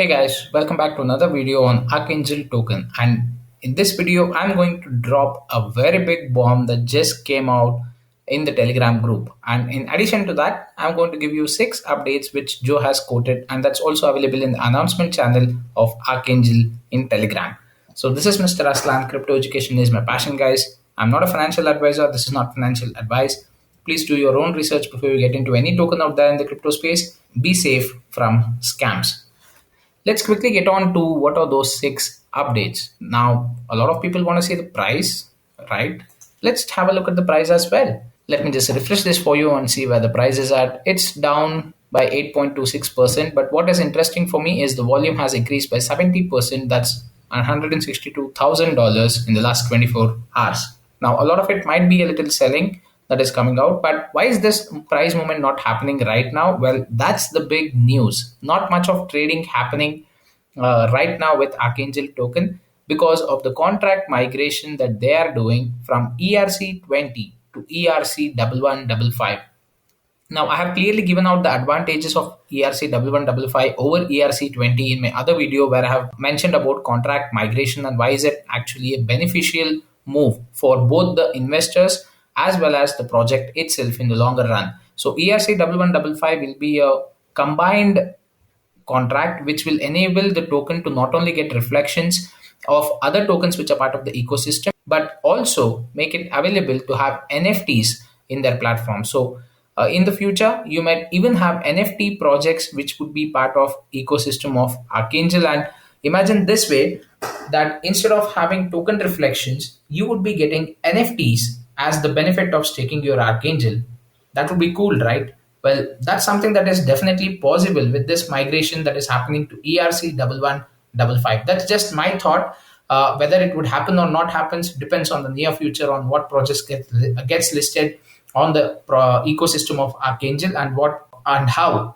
Hey guys, welcome back to another video on Archangel token. And in this video, I'm going to drop a very big bomb that just came out in the Telegram group. And in addition to that, I'm going to give you 6 updates which Joe has quoted, and that's also available in the announcement channel of Archangel in Telegram. So this is Mr. Aslan. Crypto education is my passion, guys. I'm not a financial advisor. This is not financial advice. Please do your own research before you get into any token out there in the crypto space. Be safe from scams. Let's quickly get on to what are those 6 updates. Now, a lot of people want to see the price, right? Let's have a look at the price as well. Let me just refresh this for you and see where the price is at. It's down by 8.26%, but what is interesting for me is the volume has increased by 70%. That's $162,000 in the last 24 hours. Now, a lot of it might be a little selling that is coming out, but why is this price movement not happening right now? Well, that's the big news. Not much of trading happening right now with Archangel token because of the contract migration that they are doing from ERC20 to ERC1155. Now, I have clearly given out the advantages of ERC1155 over ERC20 in my other video where I have mentioned about contract migration and why is it actually a beneficial move for both the investors as well as the project itself in the longer run. So ERC1155 will be a combined contract which will enable the token to not only get reflections of other tokens which are part of the ecosystem but also make it available to have NFTs in their platform. So in the future you might even have NFT projects which would be part of ecosystem of Archangel. And imagine this way, that instead of having token reflections you would be getting NFTs as the benefit of staking your Archangel. That would be cool, right? Well, that's something that is definitely possible with this migration that is happening to ERC1155. That's just my thought. Whether it would happen or not happens depends on the near future, on what projects gets listed on the ecosystem of Archangel and what and how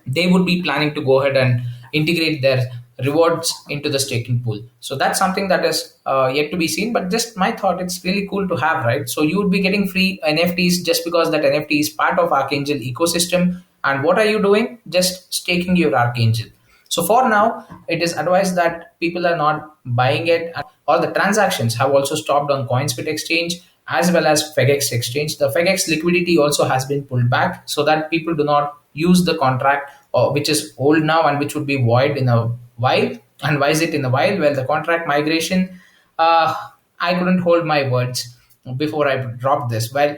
they would be planning to go ahead and integrate their rewards into the staking pool. So that's something that is yet to be seen, but just my thought, it's really cool to have, right? So you would be getting free NFTs just because that NFT is part of Archangel ecosystem. And what are you doing? Just staking your Archangel. So for now, it is advised that people are not buying it. All the transactions have also stopped on CoinSpit exchange as well as FEGX exchange. The FEGX liquidity also has been pulled back so that people do not use the contract which is old now and which would be void in a while. And why is it in a while? Well, the contract migration, I couldn't hold my words before I dropped this. Well,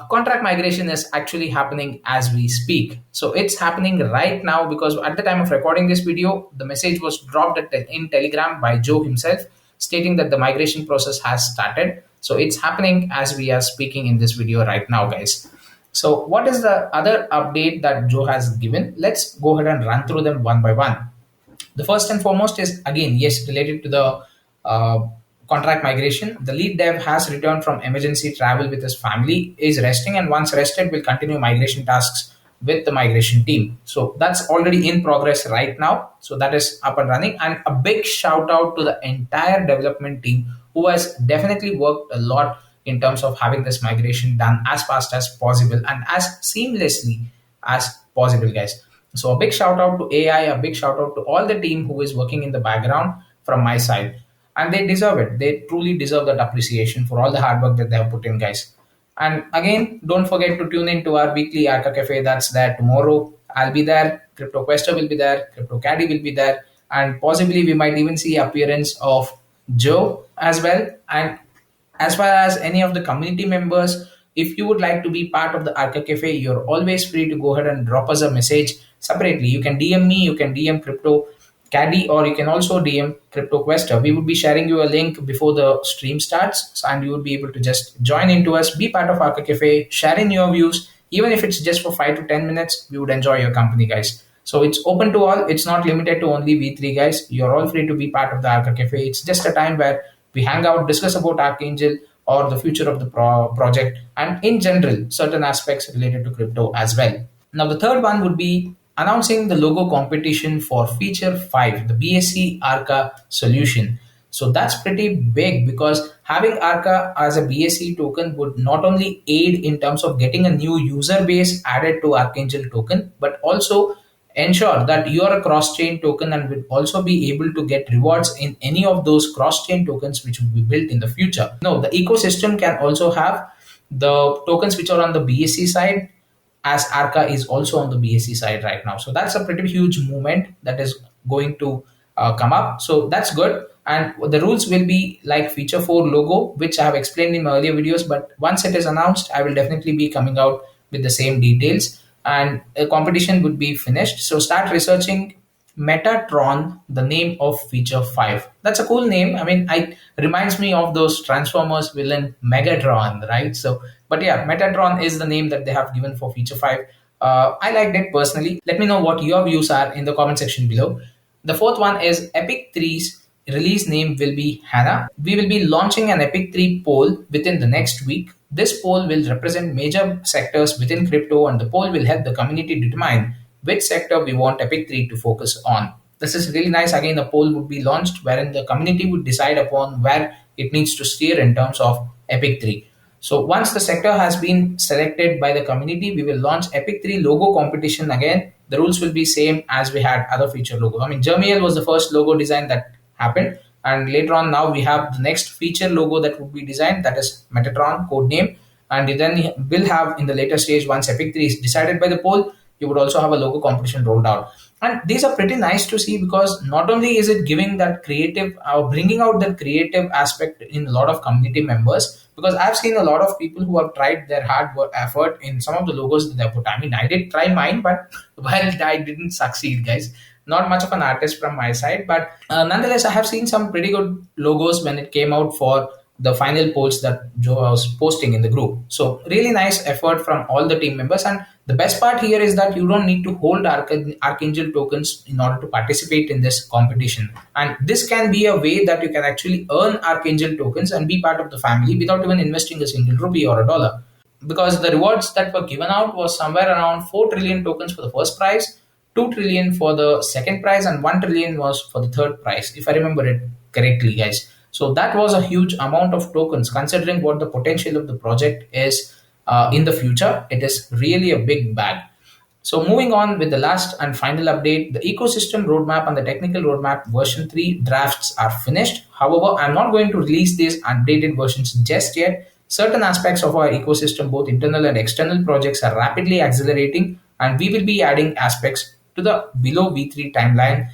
contract migration is actually happening as we speak. So it's happening right now because at the time of recording this video, the message was dropped in Telegram by Joe himself stating that the migration process has started. So it's happening as we are speaking in this video right now, guys. So what is the other update that Joe has given? Let's go ahead and run through them one by one. The first and foremost is again, yes, related to the contract migration. The lead dev has returned from emergency travel with his family, is resting, and once rested, will continue migration tasks with the migration team. So that's already in progress right now. So that is up and running. And a big shout out to the entire development team who has definitely worked a lot in terms of having this migration done as fast as possible and as seamlessly as possible, guys. So a big shout out to AI, a big shout out to all the team who is working in the background from my side. And they deserve it. They truly deserve that appreciation for all the hard work that they have put in, guys. And again, don't forget to tune in to our weekly ARCHA Cafe. That's there tomorrow. I'll be there. Crypto Quester will be there. Crypto Caddy will be there. And possibly we might even see appearance of Joe as well. And as far as any of the community members, if you would like to be part of the ARCHA Cafe, you're always free to go ahead and drop us a message separately. You can DM me, you can DM Crypto Caddy, or you can also DM Crypto Quester. We would be sharing you a link before the stream starts, and you would be able to just join into us, be part of ARCHA Cafe, share in your views. Even if it's just for 5 to 10 minutes, we would enjoy your company, guys. So it's open to all. It's not limited to only V3 guys. You're all free to be part of the ARCHA Cafe. It's just a time where we hang out, discuss about Archangel or the future of the project, and in general, certain aspects related to crypto as well. Now, the third one would be announcing the logo competition for Feature 5, the BSC ARCHA solution. So that's pretty big because having ARCHA as a BSC token would not only aid in terms of getting a new user base added to Archangel token, but also ensure that you are a cross-chain token and will also be able to get rewards in any of those cross-chain tokens which will be built in the future. No, the ecosystem can also have the tokens which are on the BSC side, as ARCHA is also on the BSC side right now. So that's a pretty huge movement that is going to come up. So that's good. And the rules will be like feature 4 logo, which I have explained in my earlier videos. But once it is announced, I will definitely be coming out with the same details. And a competition would be finished. So start researching Metatron, the name of feature 5. That's a cool name. I mean, it reminds me of those Transformers villain Megatron, right? So, but yeah, Metatron is the name that they have given for feature 5. I liked it personally. Let me know what your views are in the comment section below. The fourth one is Epic 3's release name will be Hannah. We will be launching an Epic 3 poll within the next week. This poll will represent major sectors within crypto, and the poll will help the community determine which sector we want Epic 3 to focus on. This is really nice. Again, the poll would be launched wherein the community would decide upon where it needs to steer in terms of Epic 3. So once the sector has been selected by the community, we will launch Epic 3 logo competition again. The rules will be same as we had other feature logo. I mean, Germiel was the first logo design that happened, and later on now we have the next feature logo that would be designed, that is Metatron code name. And then we'll have in the later stage, once Epic 3 is decided by the poll, you would also have a logo competition rolled out. And these are pretty nice to see, because not only is it giving that creative, bringing out that creative aspect in a lot of community members, because I've seen a lot of people who have tried their hard work effort in some of the logos that they put. I mean, I did try mine, but well, I didn't succeed, guys. Not much of an artist from my side, but nonetheless, I have seen some pretty good logos when it came out for the final polls that Joe was posting in the group. So really nice effort from all the team members. And the best part here is that you don't need to hold Archangel tokens in order to participate in this competition. And this can be a way that you can actually earn Archangel tokens and be part of the family without even investing a single rupee or a dollar. Because the rewards that were given out was somewhere around 4 trillion tokens for the first prize, 2 trillion for the second prize, and 1 trillion was for the third prize, if I remember it correctly, guys. So that was a huge amount of tokens, considering what the potential of the project is in the future. It is really a big bag. So moving on with the last and final update, the ecosystem roadmap and the technical roadmap version 3 drafts are finished. However, I'm not going to release these updated versions just yet. Certain aspects of our ecosystem, both internal and external projects, are rapidly accelerating, and we will be adding aspects to the below V3 timeline,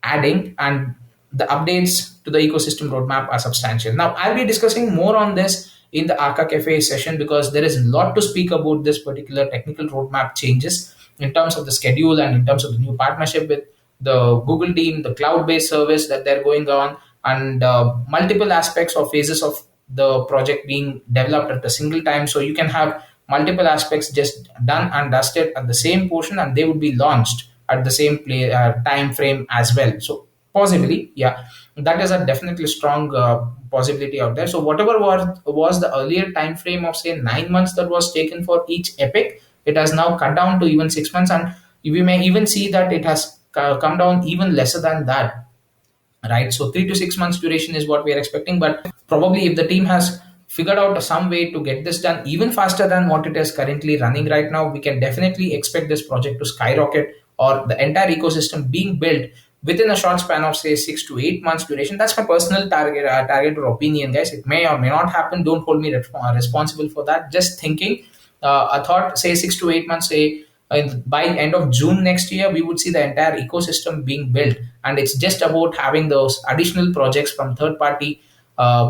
adding, and the updates to the ecosystem roadmap are substantial. Now, I'll be discussing more on this in the ARCHA Cafe session, because there is a lot to speak about this particular technical roadmap changes in terms of the schedule and in terms of the new partnership with the Google team, the cloud-based service that they're going on, and multiple aspects or phases of the project being developed at a single time. So you can have multiple aspects just done and dusted at the same portion, and they would be launched at the same time frame as well. So possibly, yeah, that is a definitely strong possibility out there. So whatever was the earlier time frame of say 9 months that was taken for each epic, it has now cut down to even 6 months, and we may even see that it has come down even lesser than that, right? So 3 to 6 months duration is what we are expecting, but probably if the team has figured out some way to get this done even faster than what it is currently running right now, we can definitely expect this project to skyrocket, or the entire ecosystem being built within a short span of say 6 to 8 months duration. That's my personal target or opinion, guys. It may or may not happen. Don't hold me responsible for that. Just thinking, a thought, say 6 to 8 months, say by end of June next year, we would see the entire ecosystem being built, and it's just about having those additional projects from third party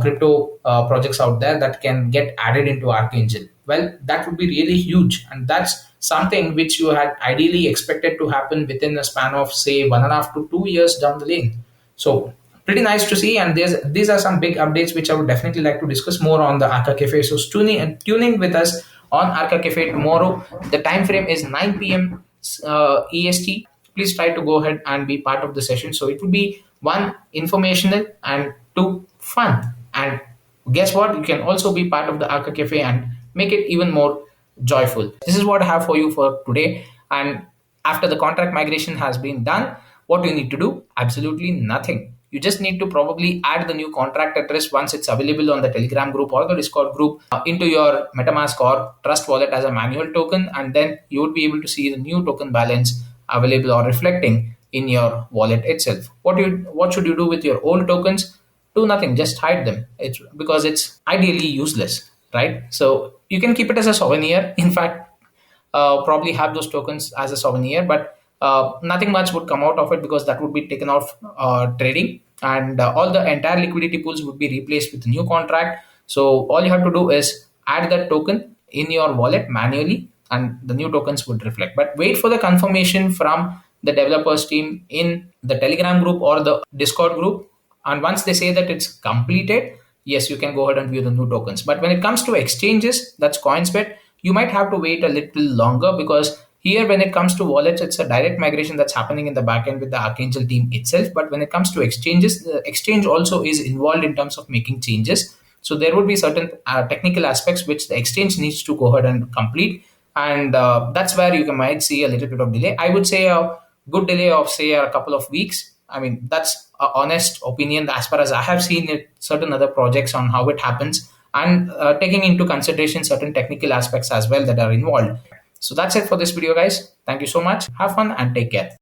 crypto projects out there that can get added into Archangel. Well, that would be really huge, and that's something which you had ideally expected to happen within a span of say 1.5 to 2 years down the lane. So pretty nice to see, and these are some big updates which I would definitely like to discuss more on the ARCHA Cafe. So tuning with us on ARCHA Cafe tomorrow. The time frame is 9 p.m. EST. Please try to go ahead and be part of the session. So it will be one, informational, and two, fun. And guess what? You can also be part of the ARCHA Cafe and make it even more joyful. This is what I have for you for today. And after the contract migration has been done, what do you need to do? Absolutely nothing. You just need to probably add the new contract address once it's available on the Telegram group or the Discord group into your MetaMask or Trust wallet as a manual token, and then you would be able to see the new token balance available or reflecting in your wallet itself. What should you do with your old tokens? Do nothing, just hide them. It's because it's ideally useless, right? So you can keep it as a souvenir. In fact, probably have those tokens as a souvenir, but nothing much would come out of it because that would be taken off trading, and all the entire liquidity pools would be replaced with a new contract. So all you have to do is add that token in your wallet manually, and the new tokens would reflect. But wait for the confirmation from the developers team in the Telegram group or the Discord group, and once they say that it's completed, yes, you can go ahead and view the new tokens. But when it comes to exchanges, that's Coinsbit, you might have to wait a little longer, because here when it comes to wallets, it's a direct migration that's happening in the backend with the Archangel team itself. But when it comes to exchanges, the exchange also is involved in terms of making changes. So there would be certain technical aspects which the exchange needs to go ahead and complete, and that's where you might see a little bit of delay. I would say a good delay of say a couple of weeks. I mean, that's an honest opinion as far as I have seen it, certain other projects on how it happens, and taking into consideration certain technical aspects as well that are involved. So that's it for this video, guys. Thank you so much. Have fun and take care.